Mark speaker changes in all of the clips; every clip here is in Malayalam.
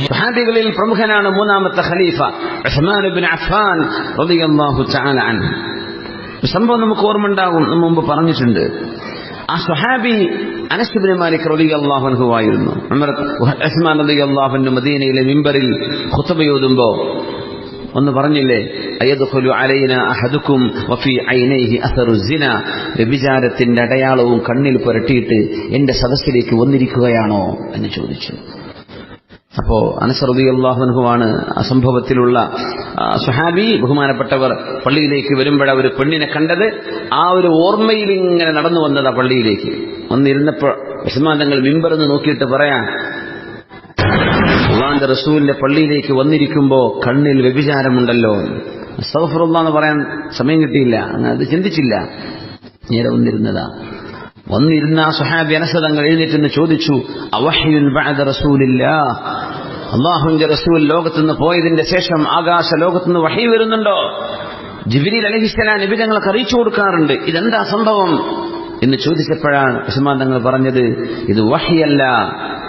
Speaker 1: സ്വഹാബികളിൽ പ്രമുഖനാണ് മൂന്നാമത്തെ ഖലീഫ ഉസ്മാൻ ഇബ്നു അഫ്ഫാൻ റളിയല്ലാഹു തആല അൻഹു. സംഭവം നമുക്ക് ഓർമ്മ ഉണ്ടാകും, നമ്മൾ മുമ്പ് പറഞ്ഞിട്ടുണ്ട്. ആ സ്വഹാബി അനസ് ഇബ്നു മാലിക് റളിയല്ലാഹു അൻഹു ആയിരുന്നു. ഉസ്മാൻ റളിയല്ലാഹു അൻഹു മദീനയിലെ മിമ്പറിൽ ഖുത്ബയോതുമ്പോൾ ഒന്ന് പറഞ്ഞില്ലേ, അയദ്ഖുലു അലൈനാ അഹദുക്കും വഫീ ഐനൈഹി അസറു സിന, വ്യഭിചാരത്തിന്റെ അടയാളവും കണ്ണിൽ പുരട്ടിയിട്ട് എന്റെ സദസ്സിലേക്ക് വന്നിരിക്കുകയാണോ എന്ന് ചോദിച്ചു. അപ്പോ അനസ് റളിയല്ലാഹു അൻഹുവാണ് അസംഭവത്തിലുള്ള സ്വഹാബി. ബഹുമാനപ്പെട്ടവർ പള്ളിയിലേക്ക് വരുമ്പോഴ ഒരു പെണ്ണിനെ കണ്ടത്, ആ ഒരു ഓർമ്മയിൽ ഇങ്ങനെ നടന്നു വന്നതാ പള്ളിയിലേക്ക്. വന്നിരുന്നപ്പോൾ ഉസ്മാൻ തങ്ങൾ മിമ്പറെന്ന് നോക്കിയിട്ട് പറയാം, അല്ലാഹുവിന്റെ റസൂലിന്റെ പള്ളിയിലേക്ക് വന്നിരിക്കുമ്പോ കണ്ണിൽ വ്യഭിചാരമുണ്ടല്ലോ. അസ്തഗ്ഫിറുല്ലാഹ് എന്ന് പറയാൻ സമയം കിട്ടിയില്ല, അത് ചിന്തിച്ചില്ല. നേരെ വന്നിരുന്നതാ. വന്നിരുന്ന ആ സ്വഹാബി അനസ് തങ്ങൾ എഴുന്നേറ്റെന്ന് ചോദിച്ചു, അവഹ്യുൻ ബഅദ റസൂലില്ലാഹ്, അല്ലാഹുവിന്റെ റസൂൽ ലോകത്തുനിന്ന് പോയതിന്റെ ശേഷം ആകാശ ലോകത്തുനിന്ന് വഹി വരുന്നുണ്ടോ? ജിബ്രീൽ അലൈഹിസ്സലാം നബി തങ്ങൾക്ക് അറിയിച്ചു കൊടുക്കാറുണ്ട്. ഇതെന്താ സംഭവം എന്ന് ചോദിച്ചപ്പോഴാണ് ഉസ്മാൻ തങ്ങൾ പറഞ്ഞത്, ഇത് വഹ്യല്ല,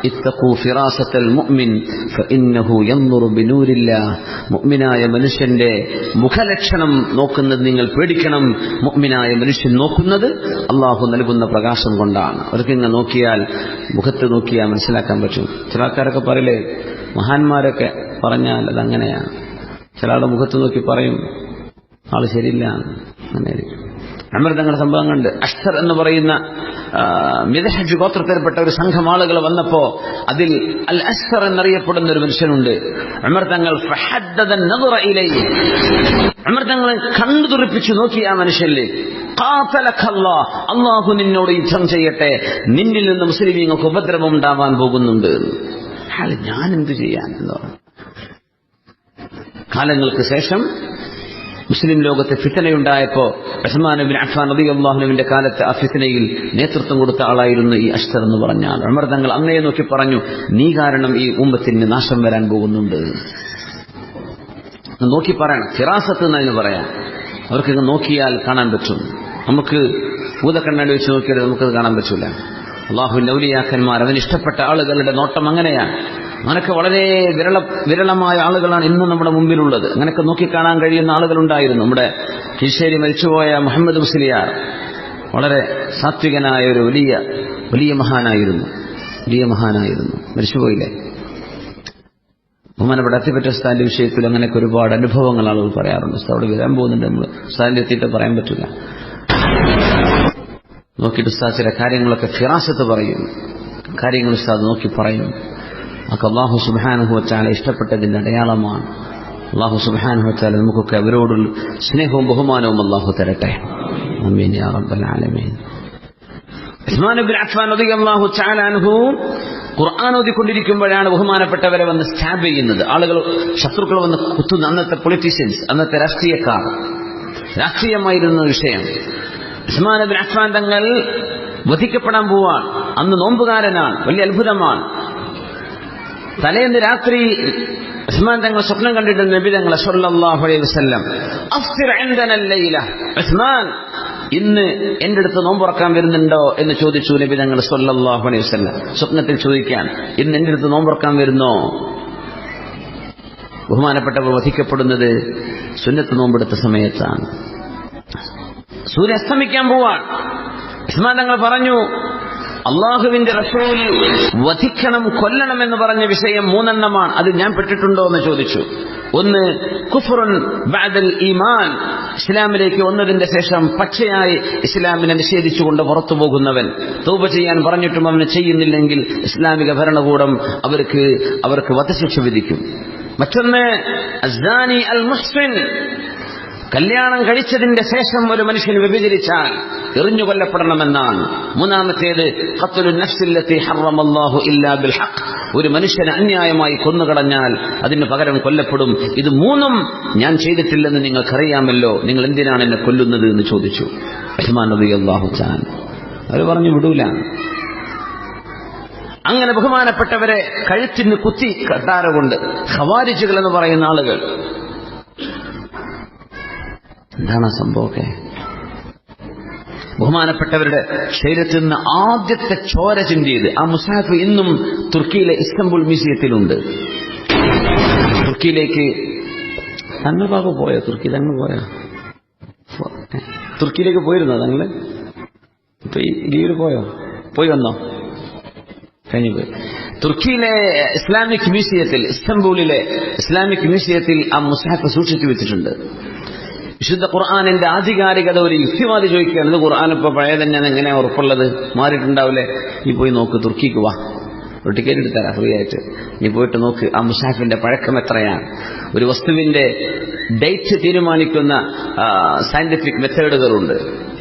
Speaker 1: ഇത്തഖൂ ഫിറാസത്തൽ മുഅ്മിൻ ഫഇന്നഹു യൻദുറു ബിനൂരില്ലാഹ്, മുഅ്മിനായ മനുഷ്യന്റെ മുഖലക്ഷണം നോക്കുന്നത് നിങ്ങൾ പേടിക്കണം. മുഅ്മിനായ മനുഷ്യൻ നോക്കുന്നത് അല്ലാഹു നൽകുന്ന പ്രകാശം കൊണ്ടാണ്. അവർക്ക് ഇങ്ങനെ നോക്കിയാൽ, മുഖത്ത് നോക്കിയാൽ മനസ്സിലാക്കാൻ പറ്റും. ചില ആൾക്കാരൊക്കെ പറയില്ലേ, മഹാന്മാരൊക്കെ പറഞ്ഞാൽ അതങ്ങനെയാണ്. ചില ആളുടെ മുഖത്ത് നോക്കി പറയും ആള് ശരിയില്ല, അങ്ങനെയായിരിക്കും. ഉമർ തങ്ങളുടെ സംഭവം കണ്ട് അഷ്തർ എന്ന് പറയുന്ന മിദ്ഹജ് ഗോത്രത്തിൽപ്പെട്ട ഒരു സംഘം ആളുകൾ വന്നപ്പോ അതിൽ അൽ അഷ്തർ എന്നറിയപ്പെടുന്ന ഒരു മനുഷ്യനുണ്ട്. ഉമർ തങ്ങൾ ഉമർ തങ്ങൾ കണ്ണു തുറപ്പിച്ചു നോക്കി ആ മനുഷ്യനിൽ, അല്ലാഹു നിന്നോട് യുദ്ധം ചെയ്യട്ടെ, നിന്നിൽ നിന്ന് മുസ്ലിമീങ്ങൾക്ക് ഉപദ്രവം ഉണ്ടാവാൻ പോകുന്നുണ്ട്. ഞാൻ എന്തു ചെയ്യാൻ എന്ന് പറഞ്ഞു. കാലങ്ങൾക്ക് ശേഷം മുസ്ലിം ലോകത്ത് ഫിത്നയുണ്ടായപ്പോ ഉസ്മാൻ ഇബ്നു അഫ്ഫാൻ റളിയല്ലാഹു അൻഹുവിന്റെ കാലത്ത് ആ ഫിത്നയിൽ നേതൃത്വം കൊടുത്ത ആളായിരുന്നു ഈ അഷ്തർ എന്ന് പറഞ്ഞാൽ. ഉമർ തങ്ങൾ അന്നേ നോക്കി പറഞ്ഞു, നീ കാരണം ഈ ഉമ്മത്തിന് നാശം വരാൻ പോകുന്നുണ്ട്. നോക്കി പറയണം, ഫിറാസത്ത് എന്നതിന് പറയാം. അവർക്ക് നോക്കിയാൽ കാണാൻ പറ്റും. നമുക്ക് ഭൂതക്കണ്ണാടി വെച്ച് നോക്കിയാൽ നമുക്കത് കാണാൻ പറ്റൂല. അല്ലാഹുവിന്റെ ഔലിയാക്കന്മാർ, അവന് ഇഷ്ടപ്പെട്ട ആളുകളുടെ നോട്ടം അങ്ങനെയാണ്. അങ്ങനൊക്കെ വളരെ വിരളമായ ആളുകളാണ് ഇന്ന് നമ്മുടെ മുമ്പിലുള്ളത്. അങ്ങനെയൊക്കെ നോക്കിക്കാണാൻ കഴിയുന്ന ആളുകളുണ്ടായിരുന്നു. നമ്മുടെ കീശേരി മരിച്ചുപോയ മുഹമ്മദ് മുസ്ലിയാർ വളരെ സാത്വികനായ ഒരു വലിയ മഹാനായിരുന്നു. മരിച്ചുപോയില്ലേ? ബഹുമാനപ്പെട്ട അത്തിപ്പറ്റ ഉസ്താദിന്റെ വിഷയത്തിൽ അങ്ങനെയൊക്കെ ഒരുപാട് അനുഭവങ്ങൾ ആളുകൾ പറയാറുണ്ട്. അവിടെ വരാൻ പോകുന്നുണ്ട്, നമ്മൾ ഉസ്താദിന്റെ എത്തിയിട്ട് പറയാൻ പറ്റില്ല. നോക്കിയിട്ട് ഉസ്താദ് ചില കാര്യങ്ങളൊക്കെ ഫിറാസത്ത് പറയും, കാര്യങ്ങൾ ഉസ്താദ് നോക്കി പറയും. ഒക്കെ അല്ലാഹു സുബ്ഹാനഹു വ തആല ഇഷ്ടപ്പെട്ടതിന്റെ അടയാളമാണ്. അല്ലാഹു സുബ്ഹാനഹു വ തആല നമുക്കൊക്കെ അവരോടുള്ള സ്നേഹവും ബഹുമാനവും അല്ലാഹു തരട്ടെ. ആമീൻ യാ റബ്ബൽ ആലമീൻ. ഉസ്മാൻ ഇബ്നു അഫ്ഫാൻ റളിയല്ലാഹു തആല അൻഹു ഖുർആൻ ഓതിക്കൊണ്ടിരിക്കുമ്പോഴാണ് ബഹുമാനപ്പെട്ടവരെ വന്ന് സ്റ്റാബ് ചെയ്യുന്നത്. ആളുകൾ, ശത്രുക്കൾ വന്ന് കുത്തുന്ന അന്നത്തെ പൊളിറ്റീഷ്യൻസ്, അന്നത്തെ രാഷ്ട്രീയക്കാർ, രാഷ്ട്രീയമായിരുന്ന വിഷയം. ഉസ്മാൻ ഇബ്നു അഫ്ഫാൻ തങ്ങൾ വധിക്കപ്പെടാൻ പോവാൻ. അന്ന് നോമ്പുകാരനാണ്. വലിയ അത്ഭുതമാണ്. തലേന്ന് രാത്രി ഉസ്മാൻ തങ്ങൾ സ്വപ്നം കണ്ടിട്ടുണ്ട് നബി തങ്ങൾ സല്ലല്ലാഹു അലൈഹി വസല്ലം, അഫ്തിർ ഇൻദന ലൈല, ഉസ്മാൻ ഇന്ന് എന്റെ അടുത്ത് നോമ്പുറക്കാൻ വരുന്നുണ്ടോ എന്ന് ചോദിച്ചു നബി തങ്ങൾ സല്ലല്ലാഹു അലൈഹി വസല്ലം. സ്വപ്നത്തിൽ ചോദിക്കാൻ, ഇന്ന് എന്റെ അടുത്ത് നോമ്പുറക്കാൻ വരുന്നോ? ബഹുമാനപ്പെട്ടവർ വധിക്കപ്പെടുന്നത് സുന്നത്ത് നോമ്പെടുത്ത സമയത്താണ്. സൂര്യൻ അസ്തമിക്കാൻ പോവാൻ. ഉസ്മാൻ തങ്ങൾ പറഞ്ഞു, അള്ളാഹുവിന്റെ റസൂൽ വധിക്കണം, കൊല്ലണം എന്ന് പറഞ്ഞ വിഷയം 3 എണ്ണമാണ്. അത് ഞാൻ പെട്ടിട്ടുണ്ടോ എന്ന് ചോദിച്ചു. ഒന്ന്, കുഫ്റുൻ ബഅദൽ ഈമാൻ, ഇസ്ലാമിലേക്ക് വന്നതിന്റെ ശേഷം പച്ചയായി ഇസ്ലാമിനെ നിഷേധിച്ചുകൊണ്ട് പുറത്തു പോകുന്നവൻ. തൗബ ചെയ്യാൻ പറഞ്ഞിട്ടും അവന് ചെയ്യുന്നില്ലെങ്കിൽ ഇസ്ലാമിക ഭരണകൂടം അവർക്ക് വധശിക്ഷ വിധിക്കും. മറ്റൊന്ന്, അസ്സാനി അൽ മുഹ്സിൻ, കല്യാണം കഴിച്ചതിന്റെ ശേഷം ഒരു മനുഷ്യൻ വ്യഭിചരിച്ചാൽ എറിഞ്ഞു കൊല്ലപ്പെടണമെന്നാണ്. മൂന്നാമത്തേത്, ഖത്ലുൻ നഫ്സില്ലത്തി ഹറമല്ലാഹു ഇല്ലാ ബിൽ ഹഖ്, ഒരു മനുഷ്യനെ അന്യായമായി കൊന്നുകളഞ്ഞാൽ അതിന് പകരം കൊല്ലപ്പെടും. ഇത് 3ഉം ഞാൻ ചെയ്തിട്ടില്ലെന്ന് നിങ്ങൾക്കറിയാമല്ലോ, നിങ്ങൾ എന്തിനാണ് എന്നെ കൊല്ലുന്നത് എന്ന് ചോദിച്ചു ഉസ്മാൻ റളിയല്ലാഹു തആല. അവർ പറഞ്ഞു, വിടൂല. അങ്ങനെ ബഹുമാനപ്പെട്ടവരെ കഴുത്തിന് കുത്തി കട്ടാര കൊണ്ട്, ഖവാരിജുകൾ എന്ന് പറയുന്ന ആളുകൾ. എന്താണ് സംഭവമൊക്കെ? ബഹുമാനപ്പെട്ടവരുടെ ശരീരത്തിൽ നിന്ന് ആദ്യത്തെ ചോര ചിന്തിയത് ആ മുസാഫ് ഇന്നും തുർക്കിയിലെ ഇസ്തംബുൾ മ്യൂസിയത്തിലുണ്ട്. തുർക്കിയിലേക്ക് തങ്ങൾ ബാബ പോയോ? തങ്ങൾ പോയോ? തുർക്കിയിലേക്ക് പോയിരുന്നോ തങ്ങള്? ഇപ്പൊ ഈ ലീവിൽ പോയി വന്നോ? കഴിഞ്ഞു പോയി. തുർക്കിയിലെ ഇസ്ലാമിക് മ്യൂസിയത്തിൽ, ഇസ്തംബൂളിലെ ഇസ്ലാമിക് മ്യൂസിയത്തിൽ ആ മുസ്ഹഫ് സൂക്ഷിച്ചു വെച്ചിട്ടുണ്ട്. വിശുദ്ധ ഖുർആാനിന്റെ ആധികാരികത ഒരു യുക്തിവാദി ചോദിക്കുകയാണ്, ഇത് ഖുർആൻ ഇപ്പൊ പഴയ തന്നെയാണ്, എങ്ങനെയാ ഉറപ്പുള്ളത്? മാറിയിട്ടുണ്ടാവില്ലേ? നീ പോയി നോക്ക്, തുർക്കിക്ക് വാ, ഒരു ടിക്കറ്റ് എടുത്തരാ ഫ്രീ ആയിട്ട്. നീ പോയിട്ട് നോക്ക് ആ മുസ്ഹഫിന്റെ പഴക്കം എത്രയാണ്. ഒരു വസ്തുവിന്റെ ഡേറ്റ് തീരുമാനിക്കുന്ന സയന്റിഫിക് മെത്തേഡുകളുണ്ട്.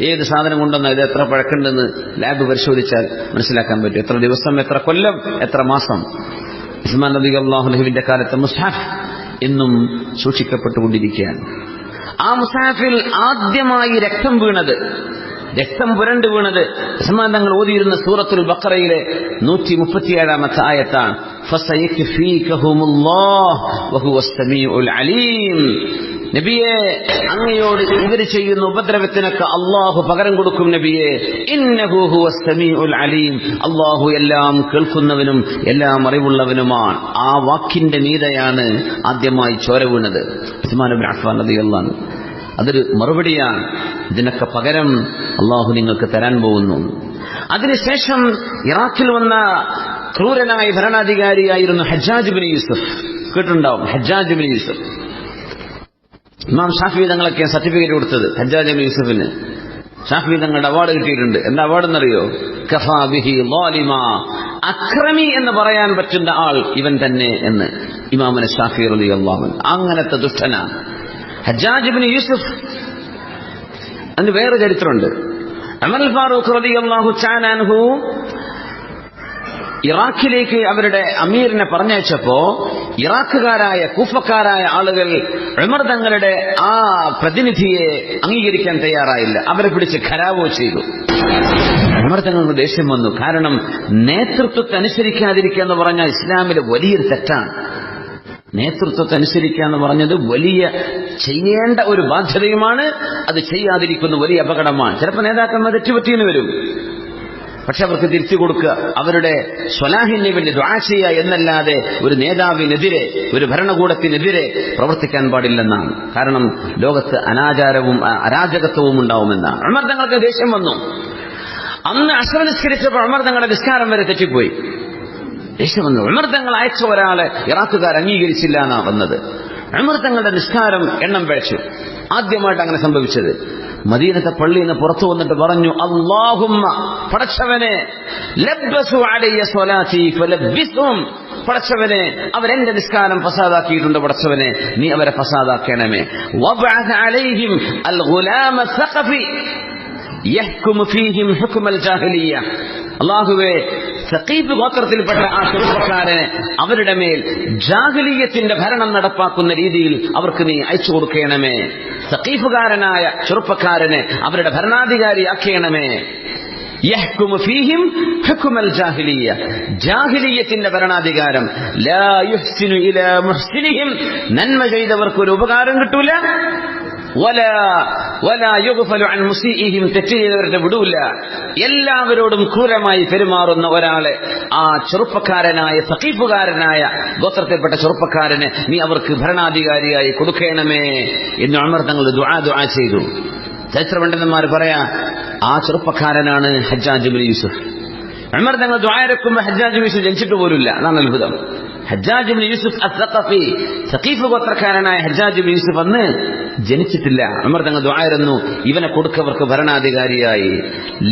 Speaker 1: ഏത് സാധനം കൊണ്ടുവന്നാൽ ഇത് എത്ര പഴക്കമുണ്ടെന്ന് ലാബ് പരിശോധിച്ചാൽ മനസ്സിലാക്കാൻ പറ്റും. എത്ര ദിവസം, എത്ര കൊല്ലം, എത്ര മാസം. ഉസ്മാൻ റളിയല്ലാഹു അൻഹുവിന്റെ കാലത്തെ മുസ്ഹഫ് ഇന്നും സൂക്ഷിക്കപ്പെട്ടുകൊണ്ടിരിക്കുകയാണ്. ആ മുസ്ഹഫിൽ ആദ്യമായി രക്തം പുരണ്ടു വീണത് ഉസ്മാൻ തങ്ങൾ ഓതിയിരുന്ന സൂറത്തുൽ ബഖറയിലെ 137-ാമത്തെ ആയത്താണ്. ഫസയക്ഫീകഹുമുല്ലാഹ് വഹുവസ് സമീഉൽ അലീം. നബിയെ, അങ്ങയോട് ഇവർ ചെയ്യുന്ന ഉപദ്രവത്തിനൊക്കെ അള്ളാഹു പകരം കൊടുക്കും നബിയെ. ഇന്നഹു ഹുവസ് സമീഉൽ അലീം. അള്ളാഹു എല്ലാം കേൾക്കുന്നവനും എല്ലാം അറിവുള്ളവനുമാണ്. ആ വാക്കിന്റെ മീതെയാണ് ആദ്യമായി ചോര വീണത് ഉസ്മാൻ ഇബ്നു അഫ്ഫാൻ റളിയല്ലാഹു അൻഹു. അതൊരു മറുപടിയാണ്. ഇതിനൊക്കെ പകരം അള്ളാഹു നിങ്ങൾക്ക് തരാൻ പോകുന്നു. അതിനുശേഷം ഇറാഖിൽ വന്ന ക്രൂരനായ ഭരണാധികാരിയായിരുന്നു ഹജ്ജാജ് ഇബ്നു യൂസുഫ്. കേട്ടിട്ടുണ്ടാവും ഹജ്ജാജ് ഇബ്നു യൂസുഫ്. ഇമാം ഷാഫി തങ്ങളൊക്കെ സർട്ടിഫിക്കറ്റ് കൊടുത്തത് ഹജ്ജാജ് ഇബ്നു യൂസുഫിന്. ഷാഫി തങ്ങളുടെ അവാർഡ് കിട്ടിയിട്ടുണ്ട്. എന്താ അവാർഡ് എന്നറിയോ? കഫാ ബിഹി ളാലിമാ, അക്രമി എന്ന് പറയാൻ പറ്റുന്ന ആൾ ഇവൻ തന്നെ എന്ന് ഇമാമുന ഷാഫി റളിയല്ലാഹു അൻഹു. അങ്ങനത്തെ ദുഷ്ടനാണ് ഹജ്ജാജ് ഇബ്നു യൂസുഫ്. അതിന് വേറെ ചരിത്രമുണ്ട്. ഉമർ ഫാറൂഖ് റളിയല്ലാഹു തആല അൻഹു ഇറാഖിലേക്ക് അവരുടെ അമീറിനെ പറഞ്ഞയച്ചപ്പോ ഇറാഖുകാരായ കൂഫക്കാരായ ആളുകൾ ഉമർ തങ്ങളുടെ ആ പ്രതിനിധിയെ അംഗീകരിക്കാൻ തയ്യാറായില്ല. അവരെ പിടിച്ച് ഖരാവോ ചെയ്തു. ഉമർ തങ്ങൾക്ക് ദേഷ്യം വന്നു. കാരണം നേതൃത്വത്തെ അനുസരിക്കാതിരിക്കുക എന്ന് പറഞ്ഞാൽ ഇസ്ലാമിലെ വലിയൊരു തെറ്റാണ്. നേതൃത്വത്തെ അനുസരിക്കുക എന്ന് പറഞ്ഞത് വലിയ ചെയ്യേണ്ട ഒരു ബാധ്യതയുമാണ്. അത് ചെയ്യാതിരിക്കുന്ന വലിയ അപകടമാണ്. ചിലപ്പോൾ നേതാക്കന്മാർ തെറ്റുപറ്റിയെന്ന് വരും, പക്ഷെ അവർക്ക് തിരിച്ചു കൊടുക്കുക, അവരുടെ സ്വലാഹിന് വേണ്ടി ദുആ ചെയ്യുക എന്നല്ലാതെ ഒരു നേതാവിനെതിരെ, ഒരു ഭരണകൂടത്തിനെതിരെ പ്രവർത്തിക്കാൻ പാടില്ലെന്നാണ്. കാരണം ലോകത്ത് അനാചാരവും അരാജകത്വവും ഉണ്ടാവുമെന്നാണ്. ഉമർ തങ്ങൾക്ക് ദേഷ്യം വന്നു. അന്ന് അശ്ര നിസ്കരിച്ചപ്പോൾ ഉമർ തങ്ങളുടെ നിസ്കാരം വരെ തെറ്റിപ്പോയി. ദേഷ്യം വന്നു. ഉമർ തങ്ങൾ അയച്ച ഒരാളെ ഇറാഖുകാർ അംഗീകരിച്ചില്ല എന്നാ വന്നത്. ഉമർ തങ്ങളുടെ നിസ്കാരം എണ്ണം പിഴച്ചു. ആദ്യമായിട്ട് അങ്ങനെ സംഭവിച്ചത്. മദീനത്തെ പള്ളിയിൽ നിന്ന് പുറത്തു വന്നിട്ട് പറഞ്ഞു, അല്ലാഹുമ്മ, പടച്ചവനെ, ലബ്ബസു അലയ്യ സ്വലാത്തി ഫലബ്ബിസ്ഹും, പടച്ചവനെ, അവരെന്റെ നിസ്കാരം ഫസാദാക്കിയിട്ടുണ്ട്, പടച്ചവനെ നീ അവരെ ഫസാദാക്കണമേ. വബഅഥ അലൈഹിം അൽ ഗുലാമ സഖഫി യഹ്കുമു ഫീഹിം ഹുക്മൽ ജാഹിലിയ്യ. അല്ലാഹുവേ, സഖീഫ് ഗോത്രത്തിൽപ്പെട്ട ആ ചെറുപ്പക്കാരനെ അവരുടെ മേൽ ജാഹിലിയ്യത്തിന്റെ ഭരണം നടപ്പാക്കുന്ന രീതിയിൽ അവർക്ക് നീ അയച്ചു കൊടുക്കണമേ. സഖീഫുകാരനായ ചെറുപ്പക്കാരനെ അവരുടെ ഭരണാധികാരിയാക്കണമേ. യഹ്കുമു ഫീഹിം ഹുക്മൽ ജാഹിലിയ്യ, ജാഹിലിയ്യത്തിന്റെ ഭരണാധികാരം. ലാ യുഹ്സിനു ഇലാ മുഹ്സിനിഹിം, നന്മ ചെയ്തവർക്ക് ഒരു ഉപകാരം കിട്ടൂല. വലാ യുഗ്ഫലു അൻ മുസീഇഹിം, തെറ്റ് ചെയ്തവരുടെ വിടൂല. എല്ലാവരോടും ക്രൂരമായി പെരുമാറുന്ന ഒരാളെ, ആ ചെറുപ്പക്കാരനായ സഖീഫുകാരനായ ഗോത്രത്തിൽപ്പെട്ട ചെറുപ്പക്കാരനെ നീ അവർക്ക് ഭരണാധികാരിയായി കൊടുക്കണമേ എന്ന് ഉമർ തങ്ങൾ ദുആ ചെയ്തു. ചരിത്രപണ്ഡിതന്മാർ പറയാ, ആ ചെറുപ്പക്കാരനാണ് ഹജ്ജാജ് ഇബ്നു യൂസുഫ്. ഉമർ തങ്ങൾ ദുആ ഇറക്കുമ്പോൾ ഹജ്ജാജ് ഇബ്നു യൂസുഫ് ജനിച്ചിട്ട് പോലുമില്ല. അതാണ് അത്ഭുതം. ഹജ്ജാജ് ഇബ്നു യൂസുഫ് അസ്സഖഫി, സഖീഫ് ഗോത്രക്കാരനായ ഹജ്ജാജ് ഇബ്നു യൂസുഫ് അന്ന് ജനിച്ചിട്ടില്ല. ഉമർ തങ്ങൾ ദുആ ഇറന്നു, ഇവനെ കൊടുക്കവർക്ക് ഭരണാധികാരിയായി.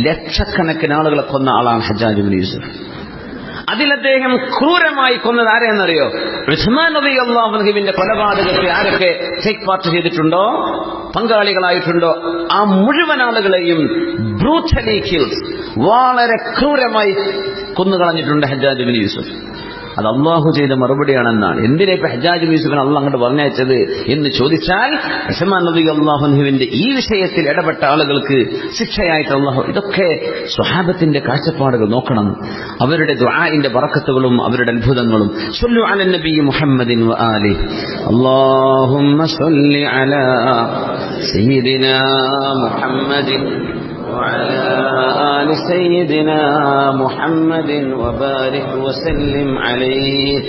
Speaker 1: ലക്ഷക്കണക്കിന് ആളുകളെ കൊന്ന ആളാണ് ഹജ്ജാജ് ഇബ്നു യൂസുഫ്. അതിൽ അദ്ദേഹം ക്രൂരമായി കൊന്നത് ആരെയെന്നറിയോ? ഉസ്മാൻ റളിയല്ലാഹു അൻഹുവിന്റെ കൊലപാതകത്തെ ആരൊക്കെ ടേക്ക് പാർട്ട് ചെയ്തിട്ടുണ്ടോ, പങ്കാളികളായിട്ടുണ്ടോ, ആ മുഴുവൻ ആളുകളെയും ബ്രൂട്ടലി കിൽസ്, വളരെ ക്രൂരമായി കൊന്നുകളഞ്ഞിട്ടുണ്ട് ഹജ്ജാജ് ഇബ്നു യൂസുഫ്. അത് അള്ളാഹു ചെയ്ത മറുപടിയാണെന്നാണ്. എന്തിനാ ഇപ്പൊ ഹജ്ജാജ് ഇബ്നു യൂസുഫിനെ അള്ളാഹ് അങ്ങോട്ട് പറഞ്ഞയച്ചത് എന്ന് ചോദിച്ചാൽ, ഉസ്മാൻ റളിയല്ലാഹു അൻഹുവിന്റെ ഈ വിഷയത്തിൽ ഇടപെട്ട ആളുകൾക്ക് ശിക്ഷയായിട്ട് അള്ളാഹു. ഇതൊക്കെ സ്വഹാബത്തിന്റെ കാഴ്ചപ്പാടുകൾ നോക്കണം, അവരുടെ ദുആഇന്റെ ബറക്കത്തുകളും അവരുടെ അത്ഭുതങ്ങളും. സ്വല്ലു അലൻ നബി മുഹമ്മദിൻ വ ആലിഹി. അല്ലാഹുമ്മ സ്വല്ലി അലാ സയ്യിദിനാ മുഹമ്മദിൻ وعلى آل سيدنا محمد وبارك وسلم عليه.